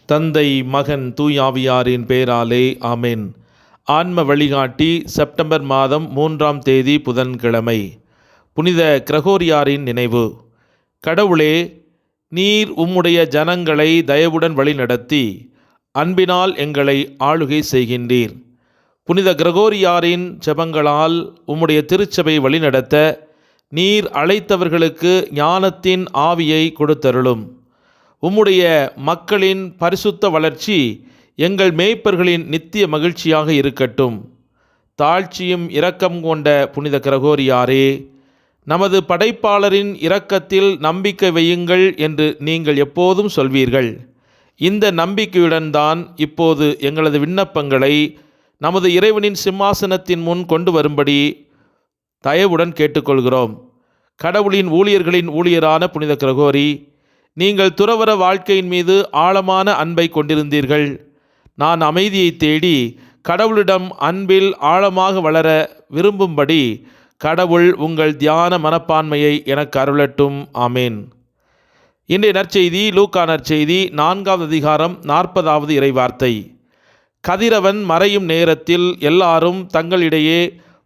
தந்தை, மகன், தூயாவியாரின் பெயராலே ஆமென். ஆன்ம வழிகாட்டி செப்டம்பர் மாதம் 3ஆம் தேதி புதன்கிழமை. புனித கிரகோரியாரின் நினைவு. கடவுளே, நீர் உம்முடைய ஜனங்களை தயவுடன் வழிநடத்தி அன்பினால் எங்களை ஆளுகை செய்கின்றீர். புனித கிரகோரியாரின் ஜெபங்களால் உம்முடைய திருச்சபை வழிநடத்த நீர் அழைத்தவர்களுக்கு ஞானத்தின் ஆவியை கொடுத்தருளும். உம்முடைய மக்களின் பரிசுத்த வளர்ச்சி எங்கள் மேய்ப்பர்களின் நித்திய மகிழ்ச்சியாக இருக்கட்டும். தாழ்ச்சியும் இரக்கம் கொண்ட புனித கிரகோரியாரே, நமது படைப்பாளரின் இரக்கத்தில் நம்பிக்கை வையுங்கள் என்று நீங்கள் எப்போதும் சொல்வீர்கள். இந்த நம்பிக்கையுடன் தான் இப்போது எங்களது விண்ணப்பங்களை நமது இறைவனின் சிம்மாசனத்தின் முன் கொண்டு வரும்படி தயவுடன் கேட்டுக்கொள்கிறோம். கடவுளின் ஊழியர்களின் ஊழியரான புனித கிரகோரி, நீங்கள் துறவற வாழ்க்கையின் மீது ஆழமான அன்பை கொண்டிருந்தீர்கள். நான் அமைதியை தேடி கடவுளிடம் அன்பில் ஆழமாக வளர விரும்பும்படி கடவுள் உங்கள் தியான மனப்பான்மையை எனக்கு அருளட்டும். ஆமேன். இன்றைய நற்செய்தி லூக்கா நற்செய்தி 4வது அதிகாரம் 40வது இறைவார்த்தை. கதிரவன் மறையும் நேரத்தில் எல்லாரும் தங்களிடையே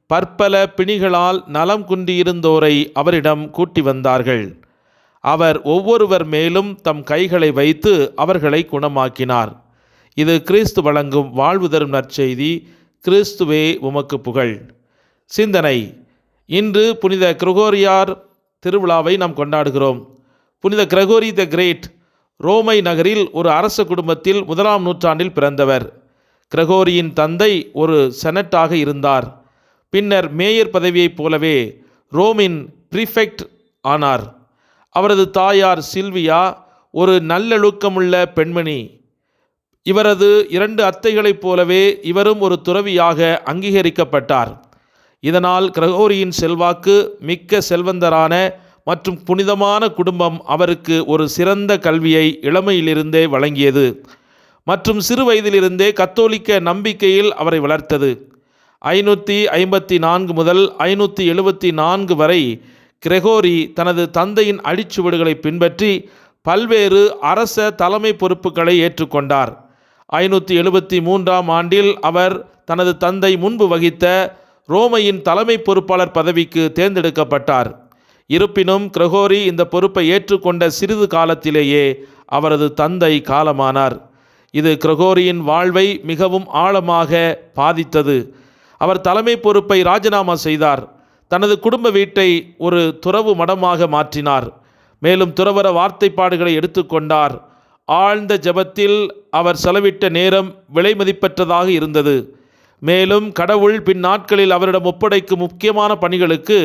பற்பல பிணிகளால் நலம் குன்றியிருந்தோரை அவரிடம் கூட்டி வந்தார்கள். அவர் ஒவ்வொருவர் மேலும் தம் கைகளை வைத்து அவர்களை குணமாக்கினார். இது கிறிஸ்து வழங்கும் வாழ்வு தரும் நற்செய்தி. கிறிஸ்துவே உமக்கு புகழ். சிந்தனை. இன்று புனித கிரகோரியார் திருவிழாவை நாம் கொண்டாடுகிறோம். புனித கிரகோரி த கிரேட் ரோமை நகரில் ஒரு அரச குடும்பத்தில் 1ஆம் நூற்றாண்டில் பிறந்தவர். கிரகோரியின் தந்தை ஒரு செனட்டாக இருந்தார். பின்னர் மேயர் பதவியைப் போலவே ரோமின் ப்ரீஃபெக்ட் ஆனார். அவரது தாயார் சில்வியா ஒரு நல்லொழுக்கமுள்ள பெண்மணி. இவரது 2 அத்தைகளைப் போலவே இவரும் ஒரு துறவியாக அங்கீகரிக்கப்பட்டார். இதனால் கிரகோரியின் செல்வாக்கு மிக்க செல்வந்தரான மற்றும் புனிதமான குடும்பம் அவருக்கு ஒரு சிறந்த கல்வியை இளமையிலிருந்தே வழங்கியது மற்றும் சிறு வயதிலிருந்தே கத்தோலிக்க நம்பிக்கையில் அவரை வளர்த்தது. 554 முதல் 574 வரை கிரகோரி தனது தந்தையின் அடிச்சுவடுகளை பின்பற்றி பல்வேறு அரச தலைமை பொறுப்புகளை ஏற்றுக்கொண்டார். 573ஆம் ஆண்டில் அவர் தனது தந்தை முன்பு வகித்த ரோமையின் தலைமை பொறுப்பாளர் பதவிக்கு தேர்ந்தெடுக்கப்பட்டார். இருப்பினும் கிரகோரி இந்த பொறுப்பை ஏற்றுக்கொண்ட சிறிது காலத்திலேயே அவரது தந்தை காலமானார். இது கிரகோரியின் வாழ்வை மிகவும் ஆழமாக பாதித்தது. அவர் தலைமை பொறுப்பை ராஜினாமா செய்தார். தனது குடும்ப வீட்டை ஒரு துறவு மடமாக மாற்றினார். மேலும் துறவற வார்த்தைப்பாடுகளை எடுத்துக்கொண்டார். ஆழ்ந்த ஜெபத்தில் அவர் செலவிட்ட நேரம் விலை மதிப்பற்றதாக இருந்தது. மேலும் கடவுள் பின் நாட்களில் அவரிடம் ஒப்படைக்கும் முக்கியமான பணிகளுக்கு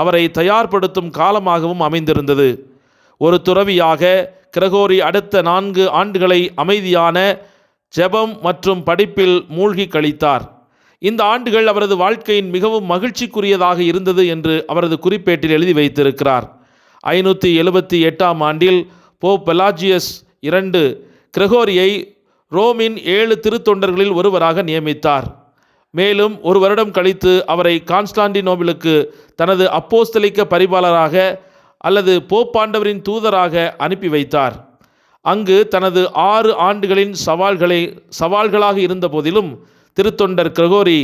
அவரை தயார்படுத்தும் காலமாகவும் அமைந்திருந்தது. ஒரு துறவியாக கிரகோரி அடுத்த 4 ஆண்டுகளை அமைதியான ஜெபம் மற்றும் படிப்பில் மூழ்கி கழித்தார். இந்த ஆண்டுகள் அவரது வாழ்க்கையின் மிகவும் மகிழ்ச்சிக்குரியதாக இருந்தது என்று அவரது குறிப்பேட்டில் எழுதி வைத்திருக்கிறார். 578ஆம் ஆண்டில் போப் பெலாஜியஸ் II கிரகோரியை ரோமின் 7 திருத்தொண்டர்களில் ஒருவராக நியமித்தார். மேலும் ஒரு வருடம் கழித்து அவரை கான்ஸ்டாண்டினோபிளுக்கு தனது அப்போஸ்தலிக்க பரிபாலராக அல்லது போப்பாண்டவரின் தூதராக அனுப்பி வைத்தார். அங்கு தனது 6 ஆண்டுகளின் சவால்களாக இருந்த போதிலும் திருத்தொண்டர் கிரகோரி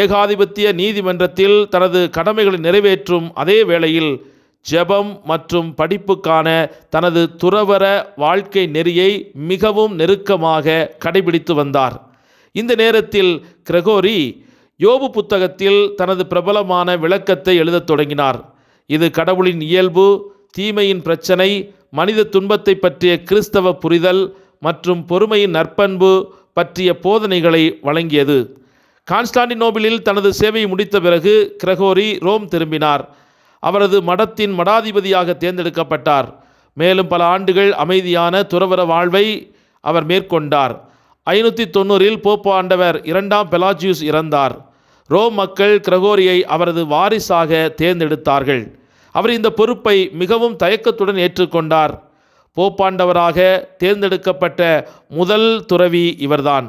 ஏகாதிபத்திய நீதிமன்றத்தில் தனது கடமைகளை நிறைவேற்றும் அதே வேளையில் ஜெபம் மற்றும் படிப்புக்கான தனது துறவற வாழ்க்கை நெறியை மிகவும் நெருக்கமாக கடைபிடித்து வந்தார். இந்த நேரத்தில் கிரகோரி யோபு புத்தகத்தில் தனது பிரபலமான விளக்கத்தை எழுதத் தொடங்கினார். இது கடவுளின் இயல்பு, தீமையின் பிரச்சனை, மனித துன்பத்தை பற்றிய கிறிஸ்தவ புரிதல் மற்றும் பொறுமையின் நற்பண்பு பற்றிய போதனைகளை வழங்கியது. கான்ஸ்டாண்டினோபிளில் தனது சேவையை முடித்த பிறகு கிரகோரி ரோம் திரும்பினார். அவரது மடத்தின் மடாதிபதியாக தேர்ந்தெடுக்கப்பட்டார். மேலும் பல ஆண்டுகள் அமைதியான துறவற வாழ்வை அவர் மேற்கொண்டார். 590இல் போப்பாண்டவர் 2ஆம் பெலாஜியஸ் இறந்தார். ரோம் மக்கள் கிரகோரியை அவரது வாரிசாக தேர்ந்தெடுத்தார்கள். அவர் இந்த பொறுப்பை மிகவும் தயக்கத்துடன் ஏற்றுக்கொண்டார். போப்பாண்டவராக தேர்ந்தெடுக்கப்பட்ட முதல் துறவி இவர்தான்.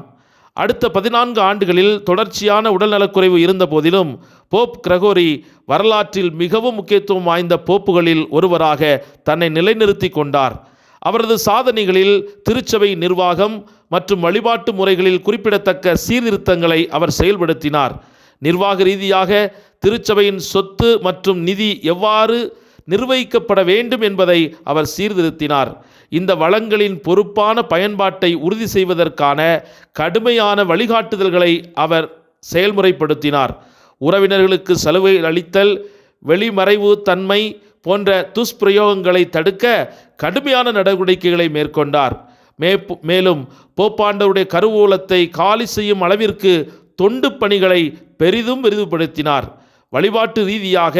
அடுத்த 14 ஆண்டுகளில் தொடர்ச்சியான உடல்நலக்குறைவு இருந்த போதிலும் போப் கிரகோரி வரலாற்றில் மிகவும் முக்கியத்துவம் வாய்ந்த போப்புகளில் ஒருவராக தன்னை நிலைநிறுத்தி கொண்டார். அவரது சாதனைகளில் திருச்சபை நிர்வாகம் மற்றும் வழிபாட்டு முறைகளில் குறிப்பிடத்தக்க சீர்திருத்தங்களை அவர் செயல்படுத்தினார். நிர்வாக ரீதியாக திருச்சபையின் சொத்து மற்றும் நிதி எவ்வாறு நிர்வகிக்கப்பட வேண்டும் என்பதை அவர் சீர்திருத்தினார். இந்த வளங்களின் பொறுப்பான பயன்பாட்டை உறுதி செய்வதற்கான கடுமையான வழிகாட்டுதல்களை அவர் செயல்முறைப்படுத்தினார். உறவினர்களுக்கு சலுகை அளித்தல், வெளிமறைவு தன்மை போன்ற துஷ்பிரயோகங்களை தடுக்க கடுமையான நடவடிக்கைகளை மேற்கொண்டார். மேலும் போப்பாண்டவருடைய கருவூலத்தை காலி செய்யும் அளவிற்கு தொண்டு பணிகளை பெரிதும் விரிவுபடுத்தினார். வழிபாட்டு ரீதியாக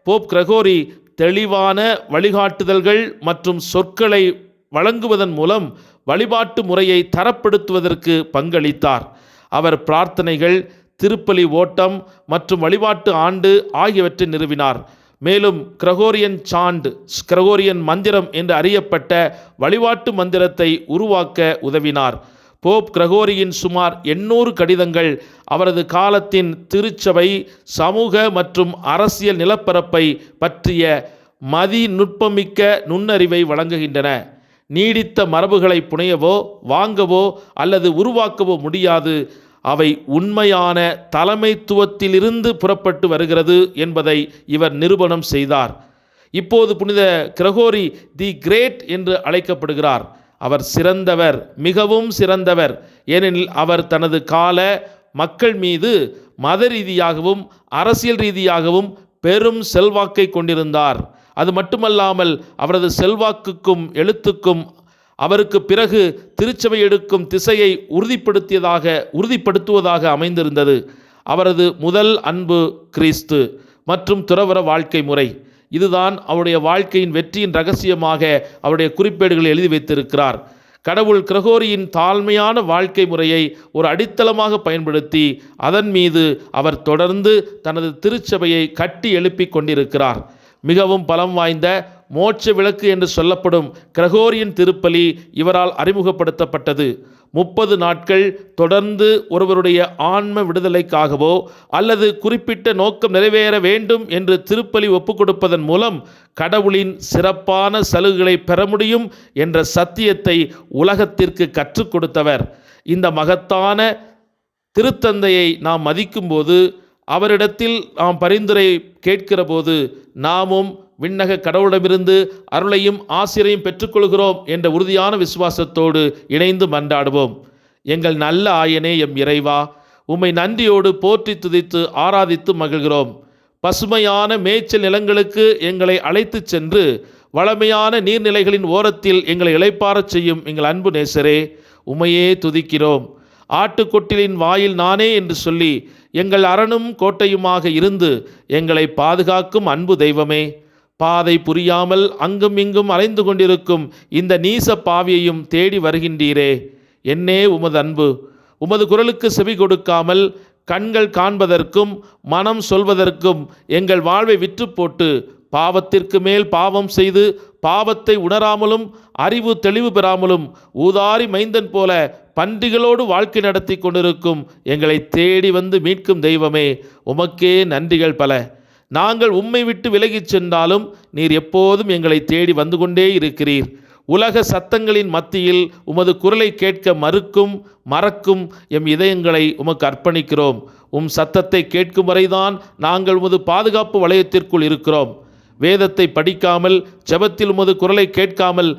போப் கிரகோரி தெளிவான வழிகாட்டுதல்கள் மற்றும் சொற்களை வழங்குவதன் மூலம் வழிபாட்டு முறையை தரப்படுத்துவதற்கு பங்களித்தார். அவர் பிரார்த்தனைகள், திருப்பலி ஓட்டம் மற்றும் வழிபாட்டு ஆண்டு ஆகியவற்றை நிறுவினார். மேலும் கிரகோரியன் மந்திரம் என்று அறியப்பட்ட வழிபாட்டு மந்திரத்தை உருவாக்க உதவினார். போப் கிரகோரியின் சுமார் 800 கடிதங்கள் அவரது காலத்தின் திருச்சபை, சமூக மற்றும் அரசியல் நிலப்பரப்பை பற்றிய மதிநுட்பமிக்க நுண்ணறிவை வழங்குகின்றன. நீடித்த மரபுகளை புனையவோ வாங்கவோ அல்லது உருவாக்கவோ முடியாது. அவை உண்மையான தலைமைத்துவத்திலிருந்து புறப்பட்டு வருகிறது என்பதை இவர் நிரூபணம் செய்தார். இப்போது புனித கிரகோரி தி கிரேட் என்று அழைக்கப்படுகிறார். அவர் சிறந்தவர், மிகவும் சிறந்தவர். ஏனெனில் அவர் தனது கால மக்கள் மீது மத ரீதியாகவும் அரசியல் ரீதியாகவும் பெரும் செல்வாக்கை கொண்டிருந்தார். அது மட்டுமல்லாமல் அவரது செல்வாக்குக்கும் எழுத்துக்கும் அவருக்கு பிறகு திருச்சபை எடுக்கும் திசையை உறுதிப்படுத்துவதாக அமைந்திருந்தது. அவரது முதல் அன்பு கிறிஸ்து மற்றும் துறவற வாழ்க்கை முறை. இதுதான் அவருடைய வாழ்க்கையின் வெற்றியின் இரகசியமாக அவருடைய குறிப்பேடுகளில் எழுதி வைத்திருக்கிறார். கடவுள் கிரகோரியின் தாழ்மையான வாழ்க்கை முறையை ஒரு அடித்தளமாக பயன்படுத்தி அதன் மீது அவர் தொடர்ந்து தனது திருச்சபையை கட்டி எழுப்பிக் கொண்டிருக்கிறார். மிகவும் பலம் வாய்ந்த மோட்ச விளக்கு என்று சொல்லப்படும் கிரகோரியன் திருப்பலி இவரால் அறிமுகப்படுத்தப்பட்டது. 30 நாட்கள் தொடர்ந்து ஒருவருடைய ஆன்ம விடுதலைக்காகவோ அல்லது குறிப்பிட்ட நோக்கம் நிறைவேற வேண்டும் என்று திருப்பலி ஒப்புக்கொடுப்பதன் மூலம் கடவுளின் சிறப்பான சலுகைகளை பெற முடியும் என்ற சத்தியத்தை உலகத்திற்கு கற்றுக் கொடுத்தவர். இந்த மகத்தான திருத்தந்தையை நாம் மதிக்கும்போது, அவரிடத்தில் நாம் பரிந்துரை கேட்கிற போது, நாமும் விண்ணக கடவுளிடமிருந்து அருளையும் ஆசிரையும் பெற்றுக்கொள்கிறோம் என்ற உறுதியான விசுவாசத்தோடு இணைந்து மன்றாடுவோம். எங்கள் நல்ல ஆயனே, எம் இறைவா, உம்மை நன்றியோடு போற்றி துதித்து ஆராதித்து மகிழ்கிறோம். பசுமையான மேய்ச்சல் நிலங்களுக்கு எங்களை அழைத்து சென்று வளமையான நீர்நிலைகளின் ஓரத்தில் எங்களை இளைப்பாறச் செய்யும் எங்கள் அன்பு நேசரே, உம்மையே துதிக்கிறோம். ஆட்டுக்கொட்டிலின் வாயில் நானே என்று சொல்லி எங்கள் அரணும் கோட்டையுமாக இருந்து எங்களை பாதுகாக்கும் அன்பு தெய்வமே, பாதை புரியாமல் அங்கும் இங்கும் அலைந்து கொண்டிருக்கும் இந்த நீச பாவியையும் தேடி வருகின்றீரே. என்னே உமது அன்பு. உமது குரலுக்கு செவி கொடுக்காமல் கண்கள் காண்பதற்கும் மனம் சொல்வதற்கும் எங்கள் வாழ்வை விற்று போட்டு பாவத்திற்கு மேல் பாவம் செய்து பாவத்தை உணராமலும் அறிவு தெளிவு பெறாமலும் ஊதாரி மைந்தன் போல பன்றிகளோடு வாழ்க்கை நடத்தி கொண்டிருக்கும் எங்களை தேடி வந்து மீட்கும் தெய்வமே, உமக்கே நன்றிகள் பல. நாங்கள் உம்மை விட்டு விலகிச் சென்றாலும் நீர் எப்போதும் எங்களை தேடி வந்து கொண்டே இருக்கிறீர். உலக சத்தங்களின் மத்தியில் உமது குரலை கேட்க மறக்கும் எம் இதயங்களை உமக்கு அர்ப்பணிக்கிறோம். உம் சத்தத்தை கேட்கும் வரைதான் நாங்கள் உமது பாதுகாப்பு வளையத்திற்குள் இருக்கிறோம். வேதத்தை படிக்காமல், ஜெபத்தில் உமது குரலை கேட்காமல்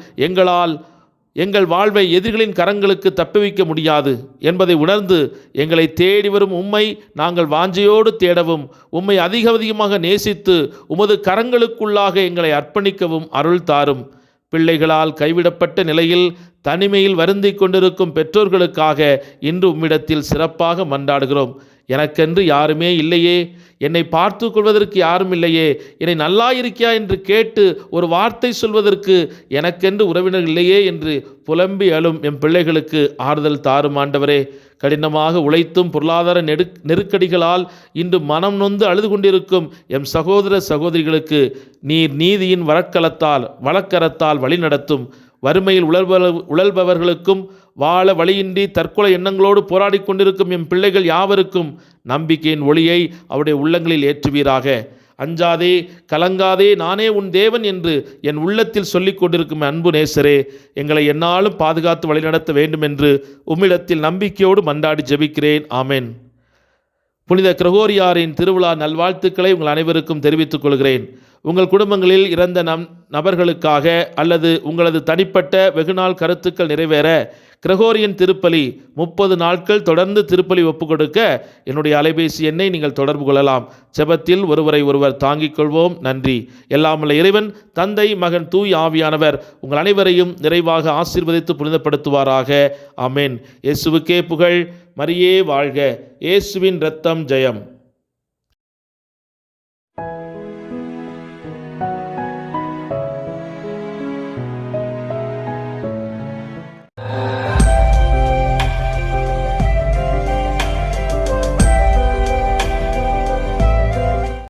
எங்கள் வாழ்வை எதிரிகளின் கரங்களுக்கு தப்புவிக்க முடியாது என்பதை உணர்ந்து எங்களை தேடி வரும் உம்மை நாங்கள் வாஞ்சையோடு தேடவும், உம்மை அதிகமாக நேசித்து உமது கரங்களுக்குள்ளாக எங்களை அர்ப்பணிக்கவும் அருள் தாரும். பிள்ளைகளால் கைவிடப்பட்ட நிலையில் தனிமையில் வருந்திக் கொண்டிருக்கும் பெற்றோர்களுக்காக இன்று உம்மிடத்தில் சிறப்பாக மன்றாடுகிறோம். எனக்கென்று யாருமே இல்லையே, என்னை பார்த்து கொள்வதற்கு யாரும் இல்லையே, என்னை நல்லாயிருக்கியா என்று கேட்டு ஒரு வார்த்தை சொல்வதற்கு எனக்கென்று உறவினர் இல்லையே என்று புலம்பி அழும் எம் பிள்ளைகளுக்கு ஆறுதல் தாரும் ஆண்டவரே. கடினமாக உழைத்தும் பொருளாதார நெருக்கடிகளால் இன்று மனம் நொந்து அழுது கொண்டிருக்கும் எம் சகோதர சகோதரிகளுக்கு நீர் நீதியின் வழக்கரத்தால் வழிநடத்தும். வறுமையில் உழல்பவர்களுக்கும் வாழ வழியின்றி தற்கொலை எண்ணங்களோடு போராடி கொண்டிருக்கும் எம் பிள்ளைகள் யாவருக்கும் நம்பிக்கையின் ஒளியை அவருடைய உள்ளங்களில் ஏற்றுவீராக. அஞ்சாதே, கலங்காதே, நானே உன் தேவன் என்று என் உள்ளத்தில் சொல்லிக் கொண்டிருக்கும் அன்பு நேசரே, எங்களை எந்நாளும் பாதுகாத்து வழிநடத்த வேண்டும் என்று உம்மிடத்தில் நம்பிக்கையோடு மன்றாடி ஜெபிக்கிறேன். ஆமென். புனித கிரகோரியாரின் திருவிழா நல்வாழ்த்துக்களை உங்கள் அனைவருக்கும் தெரிவித்துக் கொள்கிறேன். உங்கள் குடும்பங்களில் இறந்த நபர்களுக்காக அல்லது உங்களது தனிப்பட்ட வெகுநாள் கருத்துக்கள் நிறைவேற கிரகோரியன் திருப்பலி 30 நாட்கள் தொடர்ந்து திருப்பலி ஒப்புக் கொடுக்க என்னுடைய அலைபேசி எண்ணை நீங்கள் தொடர்பு கொள்ளலாம். ஜெபத்தில் ஒருவரை ஒருவர் தாங்கிக் கொள்வோம். நன்றி. எல்லாமல்ல இறைவன் தந்தை, மகன், தூய் ஆவியானவர் உங்கள் அனைவரையும் நிறைவாக ஆசீர்வதித்து புனிதப்படுத்துவாராக. ஆமென். இயேசுவுக்கே புகழ். மரியே வாழ்க. இயேசுவின் இரத்தம் ஜெயம்.